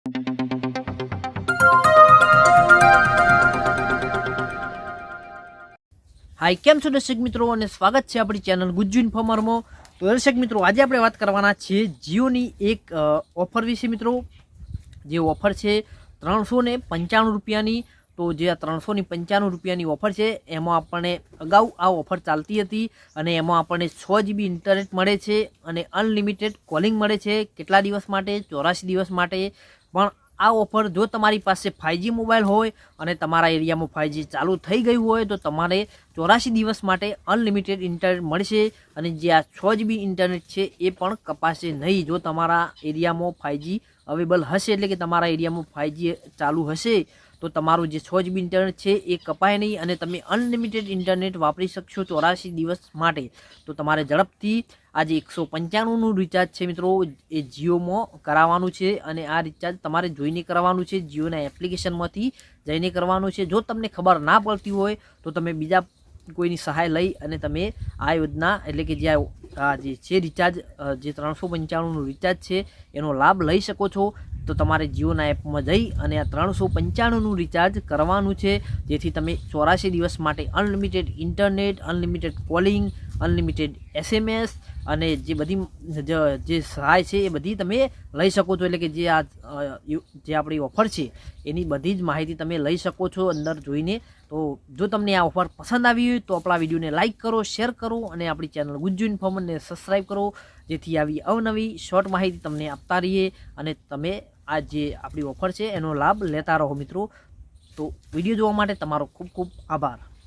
हाय केम छो दर्शक मित्रों અને સ્વાગત છે આપણી ચેનલ ગુજ્જુ ઇન્ફોર્મરમાં। તો દર્શક મિત્રો આજે આપણે વાત કરવાના છીએ જીઓની એક ઓફર વિશે મિત્રો। જે ઓફર છે 395 રૂપિયાની। તો જે આ 395 રૂપિયાની ઓફર છે એમાં આપણને અગાઉ આ ઓફર ચાલતી હતી અને એમાં આપણને 6 GB ઇન્ટરનેટ મળે છે અને અનલિમિટેડ કોલિંગ મળે છે। કેટલા દિવસ માટે? 84 દિવસ માટે। પણ આ ઓફર જો તમારી પાસે 5G મોબાઈલ હોય અને તમારા એરિયામાં 5G ચાલુ થઈ ગયું હોય તો તમારે 84 દિવસ માટે અનલિમિટેડ ઇન્ટરનેટ મળશે અને જે આ 6 GB ઇન્ટરનેટ છે એ પણ કપાશે નહીં। જો તમારા એરિયામાં 5G અવેલેબલ હશે એટલે કે તમારા એરિયામાં 5G ચાલુ હશે તો તમારું જે 6 GB ઇન્ટરનેટ છે એ કપાય નહીં અને તમે અનલિમિટેડ ઇન્ટરનેટ વાપરી શકશો 84 દિવસ માટે। તો તમારે ઝડપથી આજે 195નું રિચાર્જ છે મિત્રો એ જીઓમાં કરાવવાનું છે અને આ રિચાર્જ તમારે જોઈને કરવાનું છે, જીઓના એપ્લિકેશનમાંથી જઈને કરવાનું છે। જો તમને ખબર ના પડતી હોય તો તમે બીજા કોઈની સહાય લઈ અને તમે આ યોજના એટલે કે જે છે રિચાર્જ જે 395નું રિચાર્જ છે એનો લાભ લઈ શકો છો। તો તમારે જીઓના એપમાં જઈ અને આ 395નું રિચાર્જ કરવાનું છે જેથી તમે 84 દિવસ માટે unlimited internet, unlimited calling, unlimited SMS અને જે બધી જે સહાય છે એ બધી તમે લઈ શકો છો। એટલે કે જે આપણી ઓફર છે એની બધી જ માહિતી તમે લઈ શકો છો અંદર જોઈને। તો જો તમને આ ઓફર પસંદ આવી હોય તો આપણા વિડીયોને લાઇક કરો, શેર કરો અને આપણી ચેનલ ગુજ્જુ ઇન્ફોર્મરને સબસ્ક્રાઈબ કરો જેથી આવી અવનવી શોર્ટ માહિતી તમને આપતા રહીએ અને તમે આ જે આપણી ઓફર છે એનો લાભ લેતા રહો મિત્રો। તો વિડીયો જોવા માટે તમારો ખૂબ ખૂબ આભાર।